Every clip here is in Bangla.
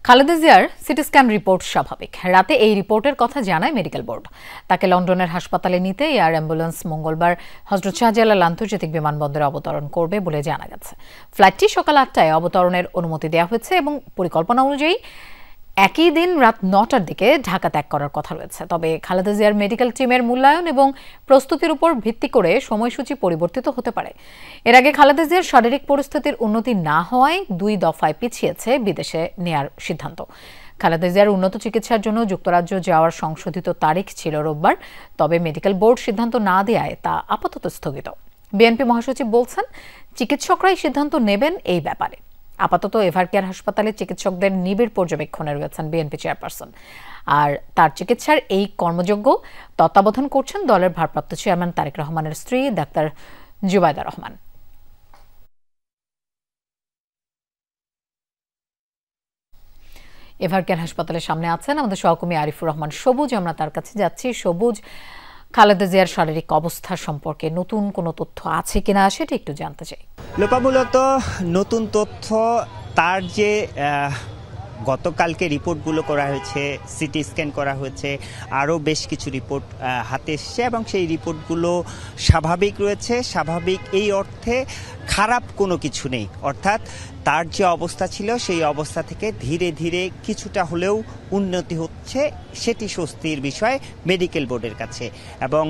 খালেদা জিয়ার সিটি স্ক্যান রিপোর্ট স্বাভাবিক। রাতে এই রিপোর্টের কথা জানায় মেডিকেল বোর্ড। তাকে লন্ডনের হাসপাতালে নিতে এয়ার অ্যাম্বুলেন্স মঙ্গলবার হযরত শাহজালাল আন্তর্জাতিক বিমানবন্দরে অবতরণ করবে বলে জানা গেছে। ফ্লাইটটি সকাল ৮টায় অবতরণের অনুমতি দেওয়া হয়েছে এবং পরিকল্পনা অনুযায়ী একই দিন রাত ৯টার দিকে ঢাকা ত্যাগ করার কথা রয়েছে। তবে খালেদা জিয়ার মেডিকেল টিমের মূল্যায়ন এবং প্রস্তুতির উপর ভিত্তি করে সময়সূচি পরিবর্তিত হতে পারে। এর আগে খালেদা জিয়ার শারীরিক পরিস্থিতির উন্নতি না হওয়ায় ২ দফায় পিছিয়েছে বিদেশে নেয়ার সিদ্ধান্ত। খালেদা জিয়ার উন্নত চিকিৎসার জন্য যুক্তরাজ্য যাওয়ার সংশোধিত তারিখ ছিল রোববার, তবে মেডিকেল বোর্ড সিদ্ধান্ত না দেওয়ায় তা আপাতত স্থগিত। বিএনপি মহাসচিব বলছেন, চিকিৎসকরাই সিদ্ধান্ত নেবেন এই ব্যাপারে। আপাতত এভারকেয়ার হাসপাতালে চিকিৎসকদের নিবিড় পর্যবেক্ষণে রয়েছেন বিএনপি চেয়ারপারসন। আর তার চিকিৎসার এই কর্মযজ্ঞ তত্ত্বাবধান করছেন দলের ভারপ্রাপ্ত চেয়ারম্যান তারেক রহমানের স্ত্রী ডাক্তার জুবাইদা রহমান। এভারকেয়ার হাসপাতালের সামনে আছেন আমাদের সহকর্মী আরিফুর রহমান সবুজ। আমরা তার কাছে যাচ্ছি। সবুজ, খালেদা জিয়ার শারীরিক অবস্থা সম্পর্কে নতুন কোনো তথ্য আছে কিনা সেটা একটু জানতে চাই। লোপামূলত নতুন তথ্য, তার যে গতকালকে রিপোর্টগুলো করা হয়েছে, সিটি স্ক্যান করা হয়েছে, আরও বেশ কিছু রিপোর্ট হাতে এসছে এবং সেই রিপোর্টগুলো স্বাভাবিক রয়েছে। স্বাভাবিক এই অর্থে খারাপ কোনো কিছু নেই, অর্থাৎ তার যে অবস্থা ছিল সেই অবস্থা থেকে ধীরে ধীরে কিছুটা হলেও উন্নতি হচ্ছে, সেটি স্বস্তির বিষয় মেডিকেল বোর্ডের কাছে। এবং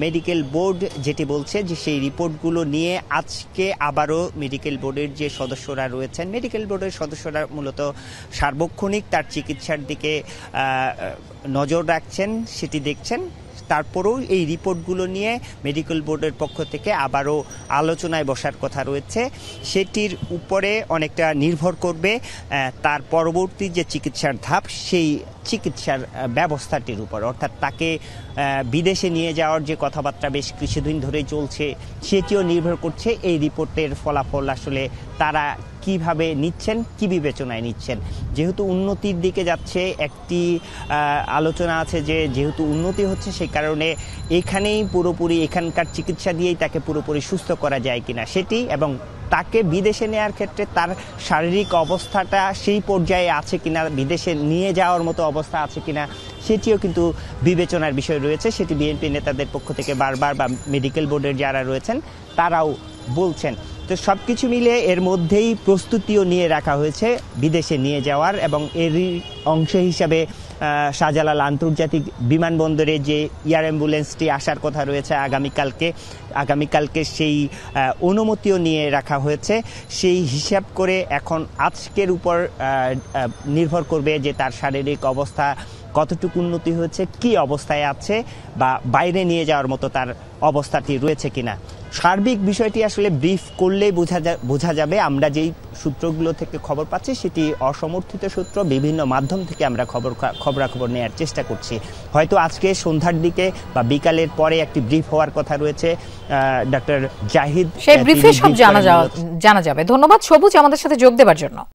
মেডিকেল বোর্ড যেটি বলছে যে সেই রিপোর্টগুলো নিয়ে আজকে আবারও মেডিকেল বোর্ডের যে সদস্যরা রয়েছেন, মেডিকেল বোর্ডের সদস্যরা মূলত সার্বক্ষণিক তার চিকিৎসার দিকে নজর রাখছেন, সেটি দেখছেন। তারপরেও এই রিপোর্টগুলো নিয়ে মেডিকেল বোর্ডের পক্ষ থেকে আবারও আলোচনায় বসার কথা রয়েছে। সেটির উপরে অনেকটা নির্ভর করবে তার পরবর্তী যে চিকিৎসার ধাপ, সেই চিকিৎসার ব্যবস্থাটির উপর। অর্থাৎ তাকে বিদেশে নিয়ে যাওয়ার যে কথাবার্তা বেশ কিছুদিন ধরেই চলছে, সেটিও নির্ভর করছে এই রিপোর্টের ফলাফল আসলে তারা কিভাবে নিচ্ছেন, কি বিবেচনায় নিচ্ছেন। যেহেতু উন্নতির দিকে যাচ্ছে, একটি আলোচনা আছে যে যেহেতু উন্নতি হচ্ছে সেই কারণে এখানেই পুরোপুরি এখানকার চিকিৎসা দিয়েই তাকে পুরোপুরি সুস্থ করা যায় কিনা সেটি, এবং তাকে বিদেশে নেওয়ার ক্ষেত্রে তার শারীরিক অবস্থাটা সেই পর্যায়ে আছে কিনা, বিদেশে নিয়ে যাওয়ার মতো অবস্থা আছে কিনা সেটিও কিন্তু বিবেচনার বিষয় রয়েছে। সেটি বিএনপি নেতাদের পক্ষ থেকে বারবার বা মেডিকেল বোর্ডের যারা রয়েছেন তারাও বলছেন। তো সব কিছু মিলে এর মধ্যেই প্রস্তুতিও নিয়ে রাখা হয়েছে বিদেশে নিয়ে যাওয়ার, এবং এরই অংশ হিসাবে শাহজালাল আন্তর্জাতিক বিমানবন্দরে যে এয়ার অ্যাম্বুলেন্সটি আসার কথা রয়েছে আগামীকালকে সেই অনুমতিও নিয়ে রাখা হয়েছে। সেই হিসাব করে এখন আজকের উপর নির্ভর করবে যে তার শারীরিক অবস্থা কতটুকু উন্নতি হয়েছে, কি অবস্থায় আছে, বা বাইরে নিয়ে যাওয়ার মতো তার অবস্থাটি রয়েছে কিনা। সার্বিক বিষয়টি আসলে ব্রিফ করলেই বোঝা যাবে। আমরা যেই সূত্রগুলো থেকে খবর পাচ্ছি সেটি অসমর্থিত সূত্র, বিভিন্ন মাধ্যম থেকে আমরা খবরাখবর নেওয়ার চেষ্টা করছি। হয়তো আজকে সন্ধ্যার দিকে বা বিকালের পরে একটি ব্রিফ হওয়ার কথা রয়েছে ডক্টর জাহিদ, সেই ব্রিফে সব জানা যাবে। ধন্যবাদ সবুজ আমাদের সাথে যোগ দেওয়ার জন্য।